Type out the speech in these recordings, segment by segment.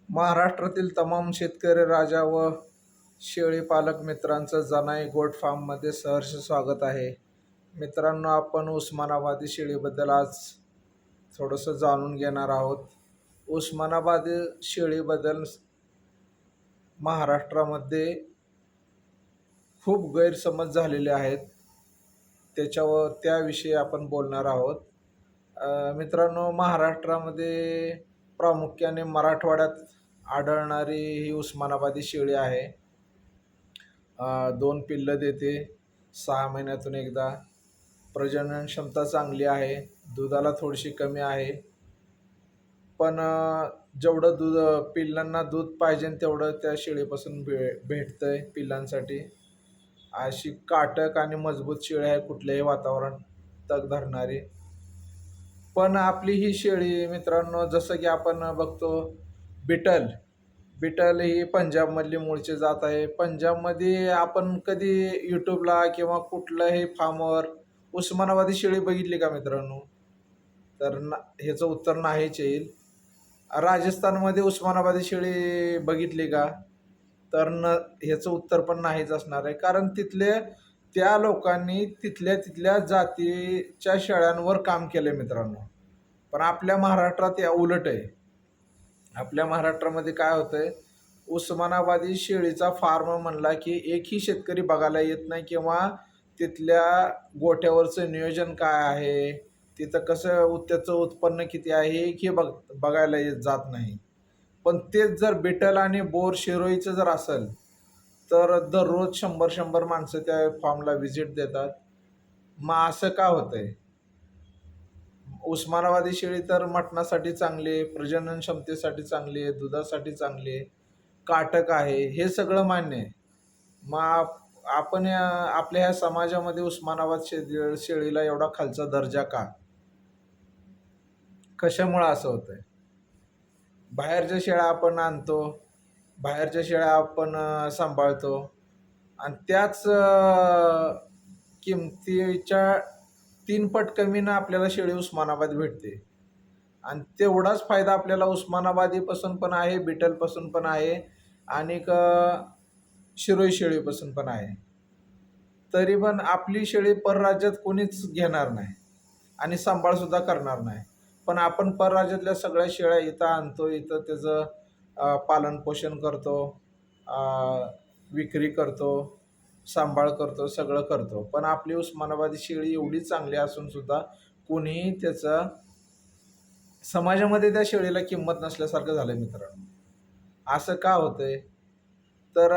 महाराष्ट्रातील तमाम शेतकरी राजा व शेळी पालक मित्रांचं जनाई गोट फार्ममध्ये सहर्ष स्वागत आहे. मित्रांनो, आपण उस्मानाबादी शेळीबद्दल आज थोडंसं जाणून घेणार आहोत. उस्मानाबादी शेळीबद्दल महाराष्ट्रामध्ये खूप गैरसमज झालेले आहेत. त्याविषयी आपण बोलणार आहोत. मित्रांनो, महाराष्ट्रामध्ये प्रामुख्याने मराठवाड्यात आढळणारी ही उस्मानाबादी शेळी आहे. 2 पिल्लं देते 6 महिन्यातून एकदा. प्रजनन क्षमता चांगली आहे. दुधाला थोडीशी कमी आहे, पण जेवढं पिल्लांना दूध पाहिजे तेवढं त्या शेळीपासून भेटतंय पिल्लांसाठी. अशी काटक आणि मजबूत शेळी आहे, कुठल्याही वातावरण तग धरणारी. पण आपली ही शेळी मित्रांनो, जसं की आपण बघतो बिटल ही पंजाबमधली मूळची जात आहे. पंजाबमध्ये आपण कधी यूट्यूबला किंवा कुठल्याही फार्मवर उस्मानाबादी शेळी बघितली का मित्रांनो? तर ह्याचं उत्तर नाहीच येईल. राजस्थानमध्ये उस्मानाबादी शेळी बघितली का? तर ह्याचं उत्तर पण नाहीच असणार आहे. कारण त्या लोकांनी तिथल्या जातीच्या शेळ्यांवर काम केलं मित्रांनो. पण आपल्या महाराष्ट्रात या उलट आहे. आपल्या महाराष्ट्रामध्ये काय होतंय, उस्मानाबादी शेळीचा फार्म म्हणला की एकही शेतकरी बघायला येत नाही, किंवा तिथल्या गोठ्यावरचं नियोजन काय आहे, तिथं कसं त्याचं उत्पन्न किती आहे हे बघायला जात नाही. पण तेच जर बिटल आणि बोर शिरोईचं जर असेल तर दररोज 100 माणसं त्या फार्मला व्हिजिट देतात. मग असं का होतंय? उस्मानाबादी शेळी तर मटणासाठी चांगली आहे, प्रजनन क्षमतेसाठी चांगली आहे, दुधासाठी चांगली आहे, काटक आहे, हे सगळं मान्य आहे. मग आपण आपल्या ह्या समाजामध्ये उस्मानाबाद शेळीला एवढा खालचा दर्जा का? कशामुळं असं होतंय? बाहेरच्या शेळ्या आपण आणतो, बाहेरच्या शेळ्या आपण सांभाळतो, आणि त्याच किमतीच्या 3 पट कमीनं आपल्याला शेळी उस्मानाबाद भेटते. आणि तेवढाच फायदा आपल्याला उस्मानाबादीपासून पण आहे, बिटलपासून पण आहे, आणि शिरोई शेळीपासून पण आहे. तरी पण आपली शेळी परराज्यात कोणीच घेणार नाही आणि सांभाळसुद्धा करणार नाही. पण आपण परराज्यातल्या सगळ्या शेळ्या इथं आणतो, इथं त्याचं पालनपोषण करतो, विक्री करतो, सांभाळ करतो, सगळं करतो. पण आपली उस्मानाबादी शेळी एवढी चांगली असूनसुद्धा कोणीही त्याचं समाजामध्ये त्या शेळीला किंमत नसल्यासारखं झालं मित्रांनो. असं का होतंय? तर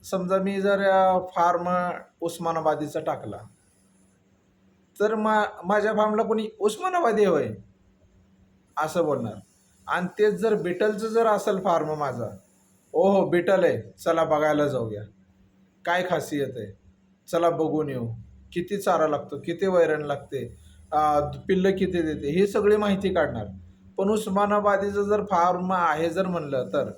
समजा मी जर फार्म उस्मानाबादीचा टाकला, तर माझ्या फार्मला कोणी उस्मानाबादी होय असं बोलणार. आणि तेच जर बिटलचं जर असेल फार्म माझा, हो बिटल आहे, चला बघायला जाऊया, काय खासियत आहे, चला बघून येऊ, किती चारा लागतो, किती वैरण लागते, पिल्लं किती देते, ही सगळी माहिती काढणार. पण उस्मानाबादीचं जर फार्म आहे जर म्हणलं तर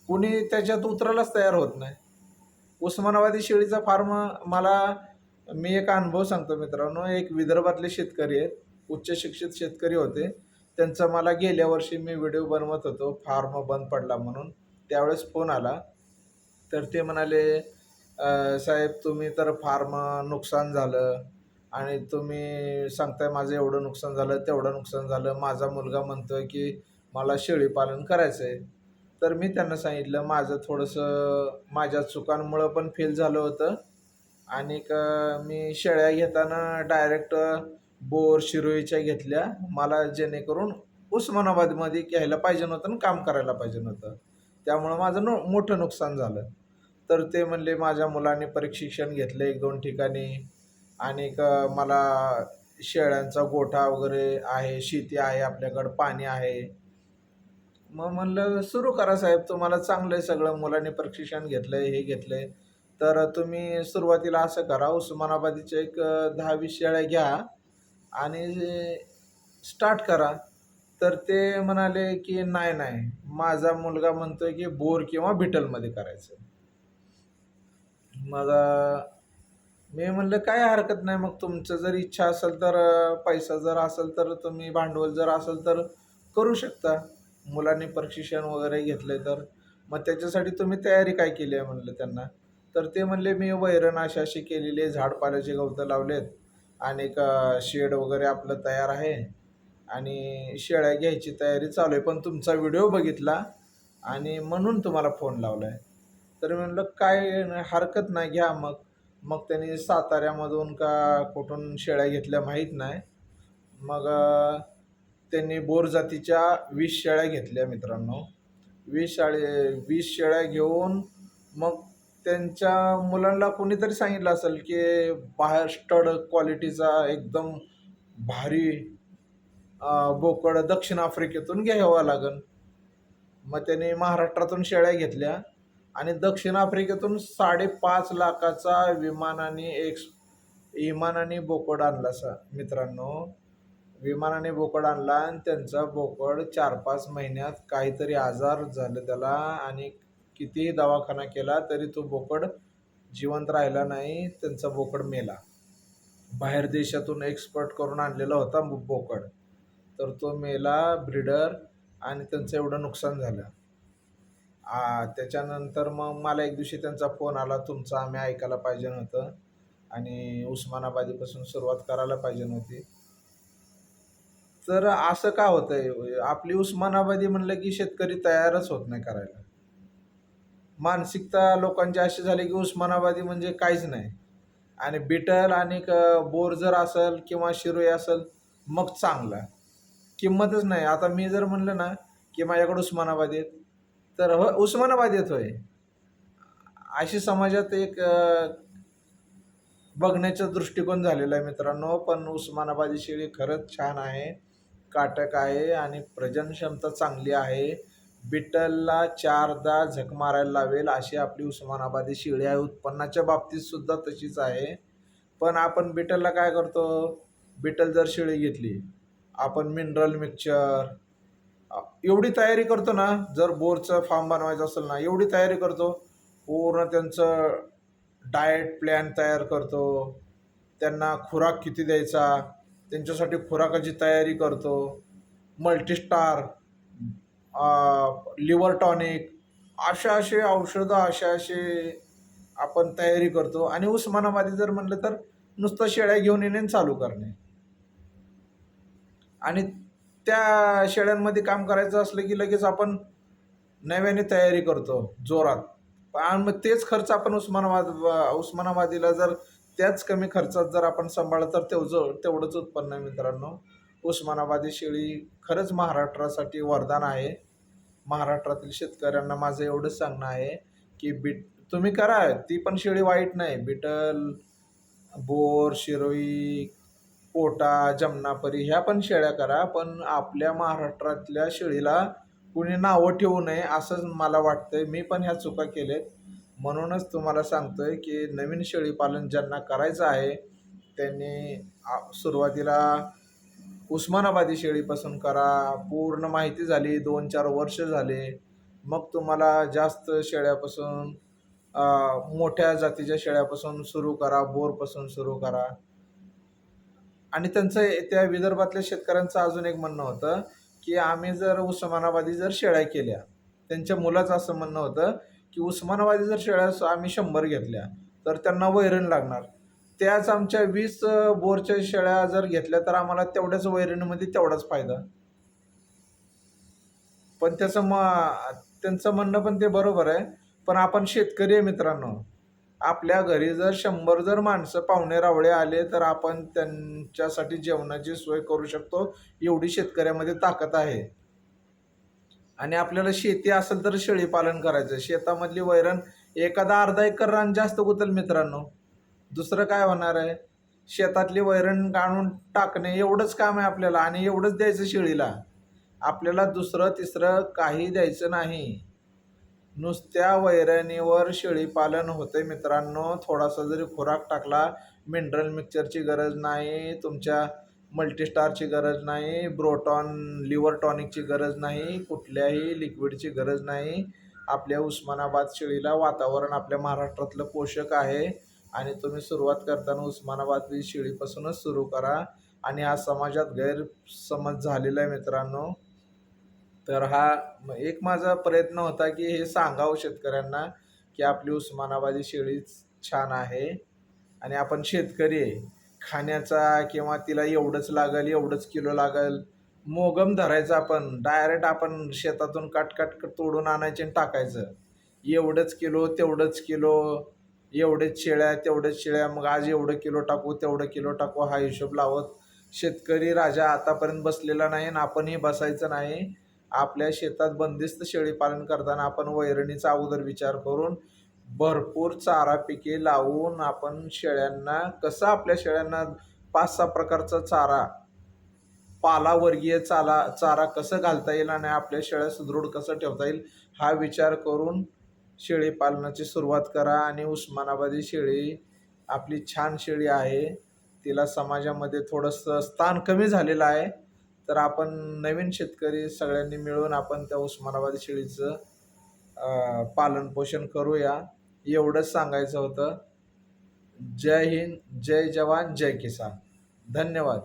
कुणी त्याच्यात उतरायलाच तयार होत नाही. उस्मानाबादी शेळीचा फार्म मी एक अनुभव सांगतो मित्रांनो. एक विदर्भातले शेतकरी आहेत, उच्च शिक्षित शेतकरी होते. त्यांचा मला गेल्या वर्षी मी व्हिडिओ बनवत होतो, फार्म बंद पडला म्हणून. त्यावेळेस फोन आला. तर ते म्हणाले, साहेब तुम्ही तर फार्म नुकसान झालं आणि तुम्ही सांगताय माझं एवढं नुकसान झालं, तेवढं नुकसान झालं, माझा मुलगा म्हणतोय की मला शेळी पालन करायचं आहे. तर मी त्यांना सांगितलं, माझं थोडंसं माझ्या चुकांमुळं पण फेल झालं होतं, आणि मी शेळ्या घेताना डायरेक्ट बोर शिरोईच्या घेतल्या, मला जेणेकरून उस्मानाबादमध्ये घ्यायला पाहिजे नव्हतं आणि काम करायला पाहिजे नव्हतं, त्यामुळं माझं मोठं नुकसान झालं. तर ते म्हणले, माझ्या मुलांनी प्रशिक्षण घेतलं 1-2 ठिकाणी, आणि मला शेळ्यांचा गोठा वगैरे आहे, शेती आहे, आपल्याकडं पाणी आहे. मग म्हणलं, सुरू करा साहेब, तुम्हाला चांगलं आहे सगळं, मुलांनी प्रशिक्षण घेतलं आहे, हे घेतलं आहे, तर तुम्ही सुरुवातीला असं करा, उस्मानाबादीच्या एक 10-20 शेळ्या घ्या आणि स्टार्ट करा. तर ते म्हणाले की नाही, माझा मुलगा म्हणतोय की बोर किंवा बिटलमध्ये करायचं. मग मी म्हणलं, काय हरकत नाही, मग तुमचं जर इच्छा असेल तर, पैसा जर असेल तर, तुम्ही भांडवल जर असेल तर करू शकता. मुलांनी प्रशिक्षण वगैरे घेतलंय तर मग त्याच्यासाठी तुम्ही तयारी काय केली आहे म्हणलं त्यांना. तर ते म्हणले मी वैरण अशी अशी केलेली आहे, झाडपाल्याचे गवतं लावलेत आणि एक शेड वगैरे आपलं तयार आहे आणि शेळ्या घ्यायची तयारी चालू आहे, पण तुमचा व्हिडिओ बघितला आणि म्हणून तुम्हाला फोन लावला आहे. तर मी म्हणलं काय हरकत नाही, घ्या मग. मग त्यांनी साताऱ्यामधून का कुठून शेळ्या घेतल्या माहीत नाही. मग त्यांनी बोर जातीच्या 20 शेळ्या घेतल्या मित्रांनो. 20 शेळ्या घेऊन मग त्यांच्या मुलांना कोणीतरी सांगितलं असेल की बाहेर स्टड क्वालिटीचा एकदम भारी बोकड दक्षिण आफ्रिकेतून घ्यावा लागेल. मग त्यांनी महाराष्ट्रातून शेळ्या घेतल्या आणि दक्षिण आफ्रिकेतून 5.5 लाखाचा विमानाने बोकड आणला मित्रांनो. विमानाने बोकड आणला आणि त्यांचा बोकड 4-5 महिन्यात काहीतरी आजार झाले त्याला आणि कितीही दवाखाना केला तरी तो बोकड जिवंत राहिला नाही. त्यांचा बोकड मेला. बाहेर देशातून एक्सपोर्ट करून आणलेला होता बोकड, तर तो मेला ब्रीडर आणि त्यांचं एवढं नुकसान झालं. त्याच्यानंतर मग मला एक दिवशी त्यांचा फोन आला, तुमचं आम्ही ऐकायला पाहिजे नव्हतं आणि उस्मानाबादीपासून सुरुवात करायला पाहिजे नव्हती. तर असं का होतंय, आपली उस्मानाबादी म्हणलं की शेतकरी तयारच होत नाही करायला. मानसिकता लोकांची अशी झाली की उस्मानाबादी म्हणजे काहीच नाही आणि बिटल आणि बोर जर असेल किंवा शिरोई असेल मग चांगला, किंमतच नाही. आता मी जर म्हणलं ना की माझ्याकडे उस्मानाबादी आहेत तर हो उस्मानाबादी येत होय, अशी समाजात एक बघण्याचा दृष्टिकोन झालेला आहे मित्रांनो. पण उस्मानाबादी शेळी खरंच छान आहे, काटक आहे आणि प्रजनन क्षमता चांगली आहे. बिटलला 4दा झक मारायला लावेल अशी आपली उस्मानाबादी शेळी आहे. उत्पन्नाच्या बाबतीत सुद्धा तशीच आहे. पण आपण बिटलला काय करतो, बिटल जर शेळी घेतली आपण मिनरल मिक्सचर एवढी तयारी करतो ना, जर बोरचं फार्म बनवायचं असेल ना एवढी तयारी करतो, पूर्ण त्यांचं डाएट प्लॅन तयार करतो, त्यांना खुराक किती द्यायचा त्यांच्यासाठी खुराकाची तयारी करतो, मल्टीस्टार, लिव्हर टॉनिक, असे औषधं असे आपण तयारी करतो. आणि उस्मानाबादी जर म्हणलं तर नुसतं शेळ्या घेऊन येणे चालू करणे आणि त्या शेळ्यांमध्ये काम करायचं असलं की लगेच आपण नव्याने तयारी करतो जोरात. आणि मग तेच खर्च आपण उस्मानाबादीला जर त्याच कमी खर्चात जर आपण सांभाळलं तर तेवढंच उत्पन्न आहे मित्रांनो. उस्मानाबादी शेळी खरंच महाराष्ट्रासाठी वरदान आहे. महाराष्ट्रातील शेतकऱ्यांना माझं एवढंच सांगणं आहे की तुम्ही करा, ती पण शेळी वाईट नाही. बिटल, बोर, शिरोई, पोटा, जमनापरी ह्या पण शेळ्या करा, पण आपल्या महाराष्ट्रातल्या शेळीला कुणी नावं ठेवू नये असंच मला वाटतंय. मी पण ह्या चुका केल्यात, म्हणूनच तुम्हाला सांगतोय की नवीन शेळीपालन ज्यांना करायचं आहे त्यांनी सुरुवातीला उस्मानाबादी शेळीपासून करा. पूर्ण माहिती झाली, 2-4 वर्ष झाले, मग तुम्हाला जास्त शेळ्यापासून मोठ्या जातीच्या शेळ्यापासून सुरू करा, बोरपासून सुरू करा. आणि त्यांचं त्या विदर्भातल्या शेतकऱ्यांचं अजून एक म्हणणं होतं की आम्ही जर उस्मानाबादी जर शेळ्या केल्या, त्यांच्या मुलाचं असं म्हणणं होतं की उस्मानाबादी जर शेळ्या आम्ही 100 घेतल्या तर त्यांना वैरण लागणार, त्याच आमच्या 20 बोरच्या शेळ्या जर घेतल्या तर आम्हाला तेवढ्याच वैरणीमध्ये तेवढाच फायदा. पण त्यांचं म्हणणं पण ते बरोबर आहे. पण आपण शेतकरी आहे मित्रांनो, आपल्या घरी जर 100 जर माणसं पाहुणे रावळे आले तर आपण त्यांच्यासाठी जेवणाची सोय करू शकतो, एवढी शेतकऱ्यामध्ये ताकद आहे. आणि आपल्याला शेती असेल तर शेळी पालन करायचं. शेतामधली वैरण एखादा अर्धा एकर रान जास्त गुतल मित्रांनो, दुसरं काय होणार आहे, शेतातली वैरण काढून टाकणे एवढंच काम आहे आपल्याला आणि एवढंच द्यायचं शेळीला. आपल्याला दुसरं तिसरं काही द्यायचं नाही. नुसत्या वैरणीवर शेळीपालन होते मित्रांनो. थोडासा जरी खुराक टाकला, मिनरल मिक्सचरची गरज नाही, तुमच्या मल्टीस्टारची गरज नाही, ब्रोटॉन लिव्हर टॉनिकची गरज नाही, कुठल्याही लिक्विडची गरज नाही. आपल्या उस्मानाबाद शेळीला वातावरण आपल्या महाराष्ट्रातलं पोषक आहे आणि तुम्ही सुरुवात करताना उस्मानाबाद शेळीपासूनच सुरू करा. आणि हा समाजात गैरसमज झालेला आहे मित्रांनो. तर हा एक माझा प्रयत्न होता की हे सांगावं शेतकऱ्यांना की आपली उस्मानाबादी शेळीच छान आहे आणि आपण शेतकरी आहे. खाण्याचा किंवा तिला एवढंच लागेल, एवढंच किलो लागेल, मोगम धरायचा आपण. डायरेक्ट आपण शेतातून काट तोडून आणायचे आणि टाकायचं. एवढंच किलो, तेवढंच किलो, एवढेच शेळ्या, तेवढेच शेळ्या, मग आज एवढं किलो टाकू, तेवढं किलो टाकू, हा हिशोब लावत शेतकरी राजा आतापर्यंत बसलेला नाही आणि आपणही बसायचं नाही. आपल्या शेतात बंदिस्त शेळी पालन करताना आपण वैरणीचा अगोदर विचार करून भरपूर चारा पिके लावून आपण शेळ्यांना कसं आपल्या शेळ्यांना 5-6 प्रकारचा चारा, पालावर्गीय चारा कसं घालता येईल आणि आपल्या शेळ्या सुदृढ कसं ठेवता येईल हा विचार करून शेळी पालनाची सुरुवात करा. आणि उस्मानाबादी शेळी आपली छान शेळी आहे. तिला समाजामध्ये थोडंसं स्थान कमी झालेलं आहे. तर आपण नवीन शेतकरी सगळ्यांनी मिळून आपण त्या उस्मानाबादी शेळीचं पालन पोषण करूया, एवढंच सांगायचं होतं. जय हिंद, जय जवान, जय किसान. धन्यवाद.